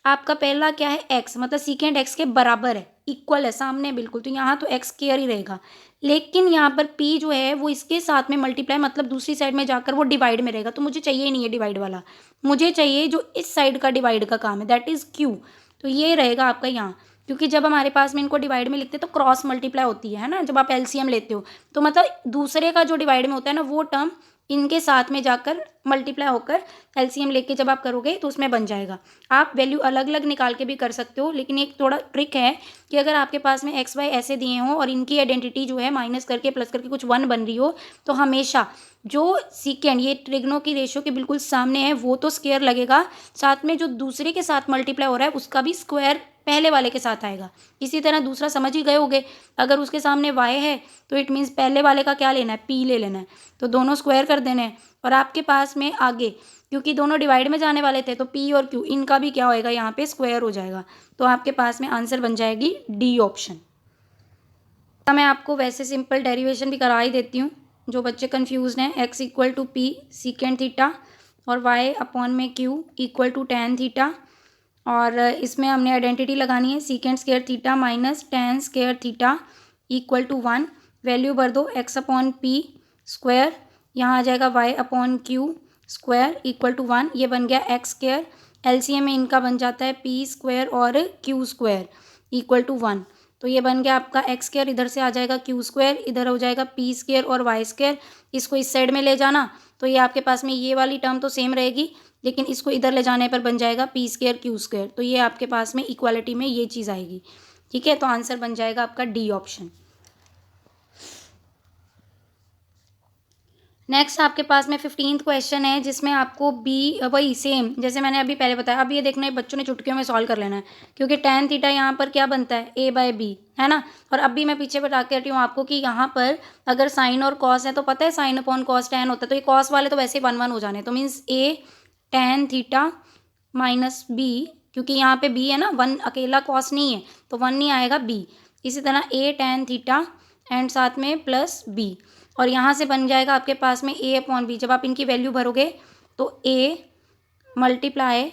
आपका पहला क्या है, x, मतलब सीकेंट x के बराबर है, इक्वल है, सामने बिल्कुल, तो यहाँ तो x स्क्वायर ही रहेगा। लेकिन यहाँ पर p जो है वो इसके साथ में मल्टीप्लाई, मतलब दूसरी साइड में जाकर वो डिवाइड में रहेगा, तो मुझे चाहिए ही नहीं है डिवाइड वाला, मुझे चाहिए जो इस साइड का डिवाइड का काम है, दैट इज़ q। तो ये रहेगा आपका यहाँ, क्योंकि जब हमारे पास में इनको डिवाइड में लिखते हैं तो क्रॉस मल्टीप्लाई होती है ना, जब आप एलसीएम लेते हो, तो मतलब दूसरे का जो डिवाइड में होता है ना, वो टर्म इनके साथ में जाकर मल्टीप्लाई होकर एलसीएम लेके जब आप करोगे तो उसमें बन जाएगा। आप वैल्यू अलग अलग निकाल के भी कर सकते हो, लेकिन एक थोड़ा ट्रिक है कि अगर आपके पास में एक्स वाई ऐसे दिए हों और इनकी आइडेंटिटी जो है माइनस करके प्लस करके कुछ 1 बन रही हो, तो हमेशा जो सीकेंड ये ट्रिग्नो की रेशियो के बिल्कुल सामने है वो तो स्क्वायर लगेगा, साथ में जो दूसरे के साथ मल्टीप्लाई हो रहा है उसका भी स्क्वायर पहले वाले के साथ आएगा। इसी तरह दूसरा समझ ही गए होगे, अगर उसके सामने y है तो इट मीन्स पहले वाले का क्या लेना है, p ले लेना है, तो दोनों स्क्वायर कर देने हैं। और आपके पास में आगे क्योंकि दोनों डिवाइड में जाने वाले थे, तो p और q इनका भी क्या होएगा, यहाँ पे स्क्वायर हो जाएगा, तो आपके पास में आंसर बन जाएगी डी ऑप्शन। मैं आपको वैसे सिंपल डेरिवेशन भी करा ही देती हूँ, जो बच्चे कन्फ्यूज हैं। x = p सीकेंड थीटा और y अपॉन में q equal to tan theta, और इसमें हमने आइडेंटिटी लगानी है secant square theta minus tan square theta equal to 1। Value भर दो x अपॉन पी स्क्वायर, यहाँ आ जाएगा y upon Q square equal to 1। ये बन गया एक्स स्क्वायर, एलसीएम में इनका बन जाता है पी स्क्वायर और क्यू स्क्वायर इक्वल टू 1। तो ये बन गया आपका एक्स स्क्वायर, इधर से आ जाएगा क्यू स्क्वायर, इधर हो जाएगा पी स्क्वायर और वाई स्क्वायर। इसको इस साइड में ले जाना तो ये आपके पास में ये वाली टर्म तो सेम रहेगी, लेकिन इसको इधर ले जाने पर बन जाएगा पी स्क्वायर क्यू स्क्वायर। तो ये आपके पास में इक्वालिटी में ये चीज़ आएगी। ठीक है, तो आंसर बन जाएगा आपका डी ऑप्शन। नेक्स्ट आपके पास में 15th क्वेश्चन है, जिसमें आपको बी वही सेम जैसे मैंने अभी पहले बताया। अब ये देखना है बच्चों ने चुटकियों में सॉल्व कर लेना है, क्योंकि tan थीटा यहाँ पर क्या बनता है a बाय बी, है ना। और अब भी मैं पीछे बता के हटी हूँ आपको कि यहाँ पर अगर साइन और कॉस है तो पता है साइन अपॉन कॉस tan होता है, तो ये कॉस वाले तो वैसे ही 1 1 हो जाने, तो means a tan theta minus B, क्योंकि यहाँ पे b है ना, 1 अकेला कॉस नहीं है तो 1 नहीं आएगा b। इसी तरह a tan थीटा एंड साथ में प्लस b, और यहाँ से बन जाएगा आपके पास में a अपॉन बी। जब आप इनकी वैल्यू भरोगे तो a multiply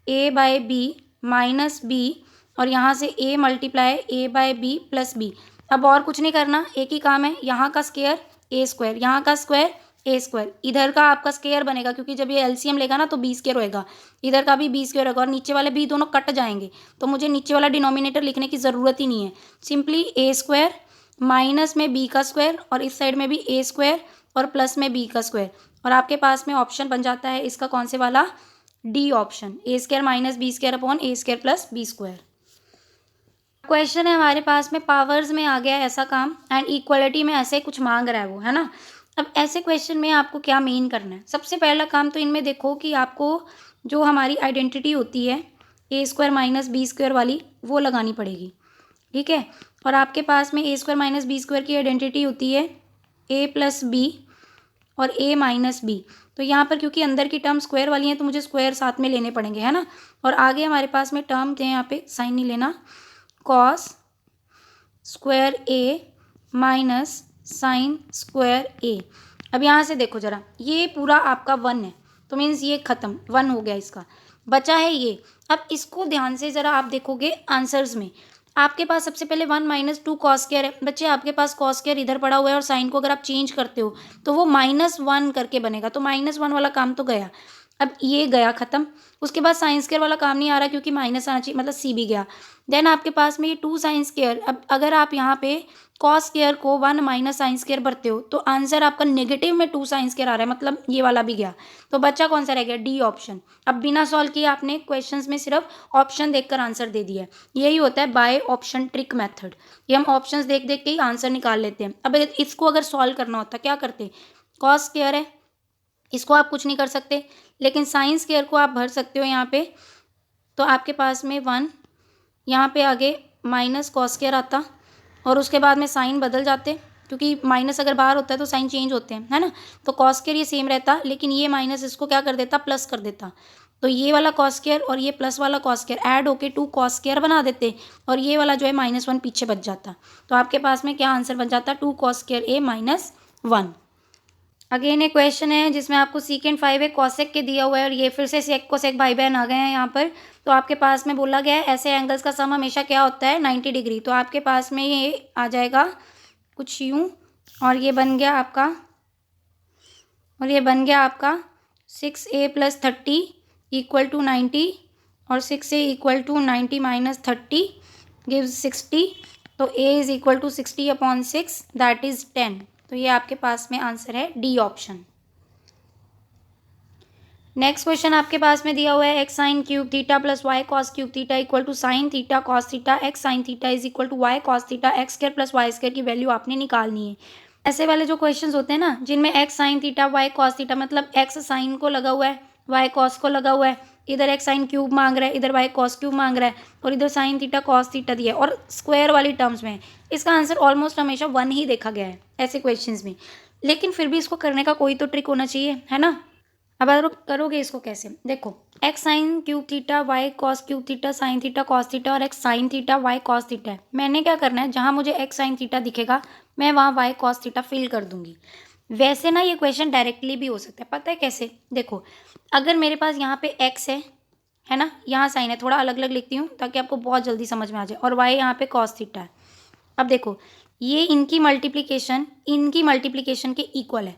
a by B minus B, और यहाँ से a multiply a by B plus B. अब और कुछ नहीं करना, एक ही काम है, यहाँ का स्क्वायर a स्क्वायर, यहाँ का स्क्वायर a स्क्वायर, इधर का आपका स्क्वायर बनेगा, क्योंकि जब ये एलसीएम लेगा ना तो बी स्क्वायर होएगा, इधर का भी बी स्क्वायर होगा, और नीचे वाले b दोनों कट जाएंगे, तो मुझे नीचे वाला डिनोमिनेटर लिखने की ज़रूरत ही नहीं है। सिंपली a स्क्वायर माइनस में बी का स्क्वायर, और इस साइड में भी ए स्क्वायर और प्लस में बी का स्क्वायर, और आपके पास में ऑप्शन बन जाता है इसका कौन से वाला, D option, A square minus B square upon A square plus B square. Question है हमारे पास में पावर्स में आ गया ऐसा काम, एंड इक्वलिटी में ऐसे कुछ मांग रहा है वो, है ना। अब ऐसे क्वेश्चन में आपको क्या मेन करना है, सबसे पहला काम तो इनमें देखो कि आपको जो हमारी आइडेंटिटी होती है ए स्क्वायर माइनस बी स्क्वायर वाली वो लगानी पड़ेगी। ठीक है, और आपके पास में ए स्क्वायर माइनस बी स्क्वायर की आइडेंटिटी होती है ए प्लस बी और ए माइनस बी। तो यहाँ पर क्योंकि अंदर की टर्म स्क्वायर वाली हैं तो मुझे स्क्वायर साथ में लेने पड़ेंगे, है ना। और आगे हमारे पास में टर्म थे, यहाँ पे साइन नहीं लेना, कॉस स्क्वायर ए माइनस साइन स्क्वायर ए। अब यहाँ से देखो ज़रा, ये पूरा आपका 1 है, तो मीन्स ये ख़त्म, 1 हो गया, इसका बचा है ये। अब इसको ध्यान से ज़रा आप देखोगे आंसर्स में, आपके पास सबसे पहले 1 माइनस 2 कॉस स्क्वायर है। बच्चे आपके पास कॉस स्क्वायर इधर पड़ा हुआ है, और साइन को अगर आप चेंज करते हो तो वो -1 करके बनेगा, तो -1 वाला काम तो गया। अब ये गया ख़त्म। उसके बाद साइन स्क्वायर वाला काम नहीं आ रहा, क्योंकि माइनस आना चाहिए, मतलब सी भी गया। देन आपके पास में ये 2 साइन स्क्वायर। अब अगर आप यहाँ पे कॉस स्क्वायर को 1 माइनस साइन स्क्वायर भरते हो तो आंसर आपका नेगेटिव में 2 साइन स्क्वायर आ रहा है, मतलब ये वाला भी गया। तो बच्चा कौन सा रह गया, डी ऑप्शन। अब बिना सॉल्व किए आपने क्वेश्चंस में सिर्फ ऑप्शन देखकर आंसर दे दिया है। यही होता है बाय ऑप्शन ट्रिक मेथड, ये हम ऑप्शंस देख देख के ही आंसर निकाल लेते हैं। अब इसको अगर सॉल्व करना होता क्या करते, कॉस स्क्वायर है, इसको आप कुछ नहीं कर सकते, लेकिन साइन स्क्वायर को आप भर सकते हो यहाँ पे। तो आपके पास में 1, यहाँ पे आगे माइनस कॉस स्क्वायर आता, और उसके बाद में साइन बदल जाते, क्योंकि माइनस अगर बाहर होता है तो साइन चेंज होते हैं, है ना। तो कॉस स्क्वायर ये सेम रहता, लेकिन ये माइनस इसको क्या कर देता, प्लस कर देता। तो ये वाला कॉस स्क्वायर और ये प्लस वाला कॉस स्क्वायर ऐड होके 2 कॉस स्क्वायर बना देते, और ये वाला जो है -1 पीछे बच जाता। तो आपके पास में क्या आंसर बन जाता, 2 कॉस स्क्वायर ए माइनस 1। अगेन एक क्वेश्चन है जिसमें आपको सीकेंड 5 है, कॉसेक के दिया हुआ है, और ये फिर से सेक कोसेक भाई बहन आ गए हैं यहाँ पर। तो आपके पास में बोला गया है ऐसे एंगल्स का सम हमेशा क्या होता है, 90 डिग्री। तो आपके पास में ये आ जाएगा कुछ यूँ, और ये बन गया आपका, 6a + 30 = 90, और 6a = 90 - 30 गिव्स 60। तो a = 60/6, दैट इज़ 10। तो ये आपके पास में आंसर है डी ऑप्शन। नेक्स्ट क्वेश्चन आपके पास में दिया हुआ है x sin cube theta + y cos cube theta = sin theta cos theta x sin theta = y cos theta x² + y² की वैल्यू आपने निकालनी है। ऐसे वाले जो क्वेश्चंस होते हैं ना, जिनमें x sin theta y cos theta, मतलब x sin को लगा हुआ है, y cos को लगा हुआ है, इधर x sin क्यूब मांग रहा है, इधर y cos क्यूब मांग रहा है, और इधर sin थीटा cos थीटा दिया है, और स्क्वायर वाली टर्म्स में, इसका आंसर ऑलमोस्ट हमेशा 1 ही देखा गया है ऐसे क्वेश्चंस में। लेकिन फिर भी इसको करने का कोई तो ट्रिक होना चाहिए, है ना। अब आप करोगे इसको कैसे, देखो, x sin cube theta y cos cube theta sin theta cos theta और x sin theta y cos theta है। मैंने क्या करना है, जहाँ मुझे x sin थीटा दिखेगा मैं वहाँ y cos थीटा फिल कर दूंगी। वैसे ना ये क्वेश्चन डायरेक्टली भी हो सकता है, पता है कैसे? देखो, अगर मेरे पास यहाँ पे एक्स है ना, यहाँ साइन है, थोड़ा अलग अलग लिखती हूँ ताकि आपको बहुत जल्दी समझ में आ जाए, और वाई यहाँ पे कॉस थीटा है। अब देखो, ये इनकी मल्टीप्लिकेशन के इक्वल है,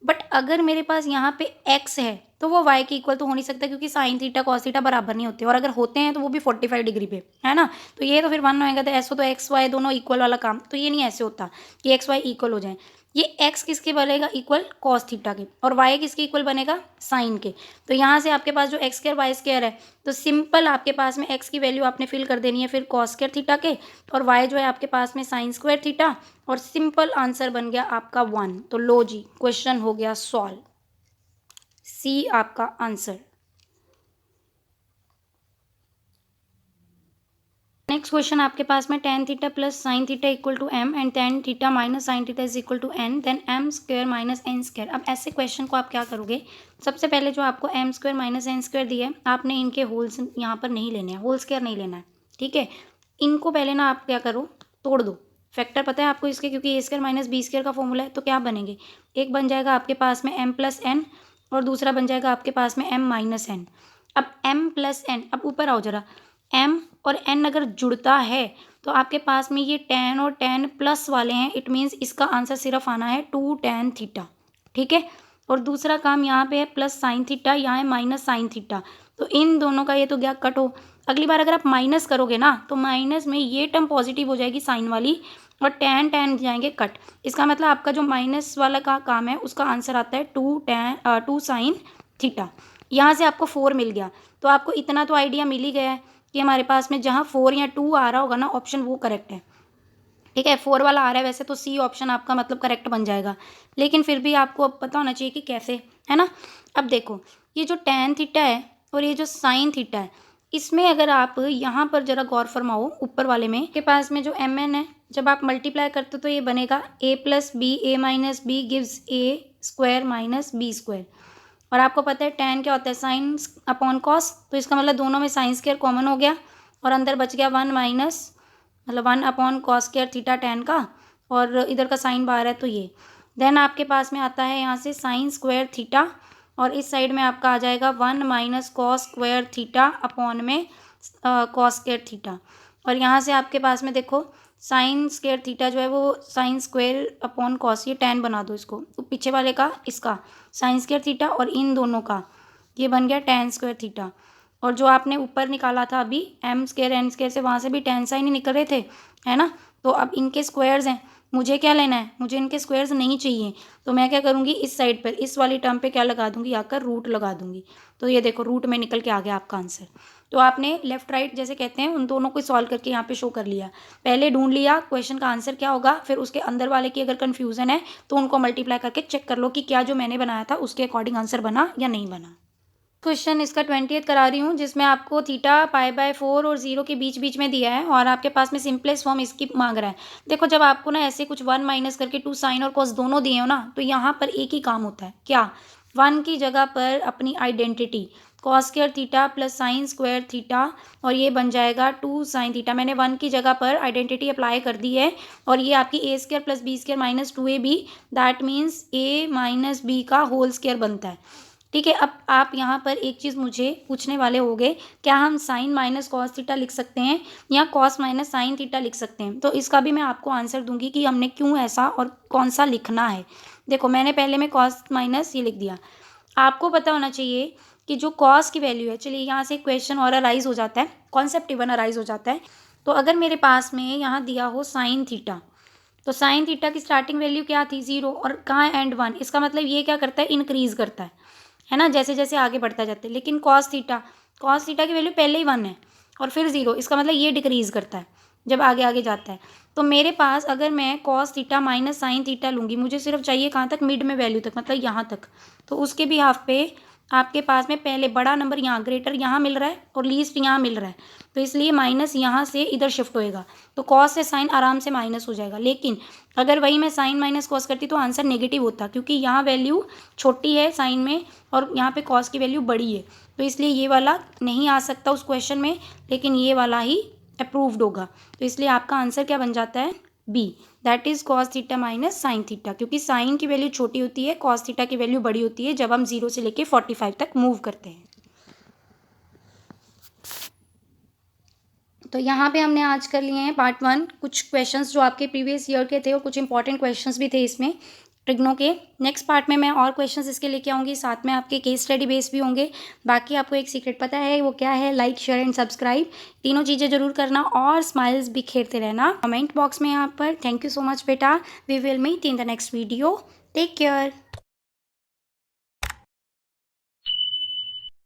बट अगर मेरे पास यहाँ पे एक्स है तो वो वाई के इक्वल तो हो नहीं सकता, क्योंकि साइन थीटा कॉस थीटा बराबर नहीं होते, और अगर होते हैं तो वो भी 45 डिग्री पे, है ना। तो ये तो फिर 1 होएगा, तो ऐसा तो एक्स वाई दोनों इक्वल वाला काम तो ये नहीं ऐसे होता कि एक्स वाई इक्वल हो जाए। ये एक्स किसके बनेगा इक्वल? कॉस थीटा के, और वाई किसके इक्वल बनेगा? साइन के। तो यहाँ से आपके पास जो एक्स स्क्वायर वाई स्क्वायर है, तो सिंपल आपके पास में एक्स की वैल्यू आपने फिल कर देनी है फिर कॉस स्क्वायर थीटा के, और वाई जो है आपके पास में साइन स्क्वायर थीटा, और सिंपल आंसर बन गया आपका 1। तो लो जी, क्वेश्चन हो गया सॉल्व। सी आपका आंसर। नेक्स्ट क्वेश्चन आपके पास में tan theta plus sine theta equal to m and tan theta minus sine theta is equal to n, then m square minus n square. अब ऐसे क्वेश्चन को आप क्या करोगे? सबसे पहले जो आपको m square minus n square दिया है, आपने इनके होल्स यहाँ पर नहीं लेने हैं, होल स्क्वायर नहीं लेना है, ठीक है। इनको पहले ना आप क्या करो, तोड़ दो। फैक्टर पता है आपको इसके, क्योंकि ए स्क्वायर माइनस बी स्क्वायर का फॉर्मूला है, तो क्या बनेंगे? एक बन जाएगा आपके पास में m प्लस n, और दूसरा बन जाएगा आपके पास में m माइनस n। अब m प्लस n, अब ऊपर आओ जरा, m और n अगर जुड़ता है तो आपके पास में ये tan और tan प्लस वाले हैं, इट मीन्स इसका आंसर सिर्फ आना है 2 tan थीटा, ठीक है। और दूसरा काम यहाँ पे है प्लस साइन थीटा, यहाँ है माइनस साइन थीटा, तो इन दोनों का ये तो गया कट हो। अगली बार अगर आप माइनस करोगे ना, तो माइनस में ये टर्म पॉजिटिव हो जाएगी साइन वाली, और tan tan जाएंगे कट। इसका मतलब आपका जो माइनस वाला का काम है उसका आंसर आता है 2 साइन थीटा। यहाँ से आपको 4 मिल गया, तो आपको इतना तो आइडिया मिल ही गया है कि हमारे पास में जहाँ 4 या 2 आ रहा होगा ना ऑप्शन, वो करेक्ट है, ठीक है। 4 वाला आ रहा है वैसे तो सी ऑप्शन आपका मतलब करेक्ट बन जाएगा, लेकिन फिर भी आपको अब पता होना चाहिए कि कैसे, है ना। अब देखो, ये जो tan थीटा है और ये जो साइन थीटा है, इसमें अगर आप यहाँ पर जरा गौर फरमाओ, ऊपर वाले में के पास में जो एम एन है, जब आप मल्टीप्लाई करते हो तो ये बनेगा a plus B, A minus B gives A square minus B square. और आपको पता है tan क्या होता है? साइन अपॉन कॉस, तो इसका मतलब दोनों में साइन स्क्वायर कॉमन हो गया, और अंदर बच गया 1 माइनस, मतलब 1 upon cos square theta tan का, और इधर का साइन बाहर है तो ये। देन आपके पास में आता है यहाँ से साइन स्क्वायर थीटा, और इस साइड में आपका आ जाएगा 1 minus cos square theta upon में कॉस स्क्वायर थीटा। और यहाँ से आपके पास में देखो, साइन स्क्वायर थीटा जो है वो साइन स्क्वायर अपॉन कॉस, ये tan बना दो इसको, तो पीछे वाले का इसका साइन स्क्वायर थीटा, और इन दोनों का ये बन गया tan स्क्वायर थीटा। और जो आपने ऊपर निकाला था अभी m स्क्वायर n स्क्वायर से, वहाँ से भी tan साइन ही निकल रहे थे, है ना। तो अब इनके स्क्वायर्स हैं, मुझे क्या लेना है? मुझे इनके स्क्वायर्स नहीं चाहिए, तो मैं क्या करूँगी, इस साइड पर इस वाली टर्म पे क्या लगा दूंगी, आकर रूट लगा दूंगी। तो ये देखो, रूट में निकल के आ गया आपका आंसर। तो आपने लेफ्ट राइट जैसे कहते हैं उन दोनों को सॉल्व करके यहाँ पे शो कर लिया। पहले ढूंढ लिया क्वेश्चन का आंसर क्या होगा, फिर उसके अंदर वाले की अगर कन्फ्यूजन है तो उनको मल्टीप्लाई करके चेक कर लो कि क्या जो मैंने बनाया था उसके अकॉर्डिंग आंसर बना या नहीं बना। क्वेश्चन इसका 20th करा रही हूँ, जिसमें आपको थीटा π/4 और 0 के बीच बीच में दिया है, और आपके पास में सिंपलेस्ट फॉर्म इसकी मांग रहा है। देखो, जब आपको ना ऐसे कुछ 1 माइनस करके 2 साइन और कॉस दोनों दिए हो ना, तो यहाँ पर एक ही काम होता है, क्या? 1 की जगह पर अपनी identity cos square theta plus sign square theta, और ये बन जाएगा 2 साइन थीटा। मैंने 1 की जगह पर आइडेंटिटी अप्लाई कर दी है, और ये आपकी A square plus B square minus 2ab, that means a minus B का होल स्क्वायर बनता है, ठीक है। अब आप यहाँ पर एक चीज़ मुझे पूछने वाले होंगे, क्या हम साइन माइनस कॉस थीटा लिख सकते हैं या कॉस माइनस साइन थीटा लिख सकते हैं? तो इसका भी मैं आपको आंसर दूंगी कि हमने क्यों ऐसा और कौन सा लिखना है। देखो, मैंने पहले में कॉस माइनस ये लिख दिया। आपको पता होना चाहिए कि जो कॉस की वैल्यू है, चलिए यहाँ से क्वेश्चन और अराइज हो जाता है, कॉन्सेप्ट इवन अराइज हो जाता है। तो अगर मेरे पास में यहाँ दिया हो साइन थीटा, तो साइन थीटा की स्टार्टिंग वैल्यू क्या थी? 0, और कहाँ एंड 1, इसका मतलब ये क्या करता है? इंक्रीज करता है ना, जैसे जैसे आगे बढ़ता जाता है। लेकिन कॉस थीटा की वैल्यू पहले ही 1 है और फिर 0, इसका मतलब ये डिक्रीज़ करता है जब आगे आगे जाता है। तो मेरे पास अगर मैं cos theta minus sine theta लूँगी, मुझे सिर्फ चाहिए कहाँ तक? मिड में वैल्यू तक, मतलब यहाँ तक। तो उसके भी हाफ पे आपके पास में पहले बड़ा नंबर यहाँ, ग्रेटर यहाँ मिल रहा है और लीस्ट यहाँ मिल रहा है, तो इसलिए माइनस यहाँ से इधर शिफ्ट होएगा, तो कॉस से साइन आराम से माइनस हो जाएगा। लेकिन अगर वही मैं साइन माइनस कॉस करती तो आंसर नेगेटिव होता, क्योंकि यहाँ वैल्यू छोटी है साइन में और यहाँ पे कॉस की वैल्यू बड़ी है, तो इसलिए ये वाला नहीं आ सकता उस क्वेश्चन में, लेकिन ये वाला ही अप्रूव्ड होगा। तो इसलिए आपका आंसर क्या बन जाता है? B, that is cos theta minus sine theta, क्योंकि साइन की वैल्यू छोटी होती है, कॉस थीटा की वैल्यू बड़ी होती है जब हम 0 से लेके 45 तक मूव करते हैं। तो यहाँ पे हमने आज कर लिए हैं पार्ट 1 कुछ क्वेश्चंस जो आपके प्रीवियस ईयर के थे और कुछ इंपॉर्टेंट क्वेश्चंस भी थे इसमें ट्रिग्नो के। नेक्स्ट पार्ट में मैं और क्वेश्चंस इसके लेके आऊँगी, साथ में आपके केस स्टडी बेस भी होंगे। बाकी आपको एक सीक्रेट पता है वो क्या है, लाइक शेयर एंड सब्सक्राइब तीनों चीज़ें जरूर करना और स्माइल्स बिखेरते रहना कमेंट बॉक्स में यहाँ पर। थैंक यू सो मच बेटा, we will meet in the next video, take care.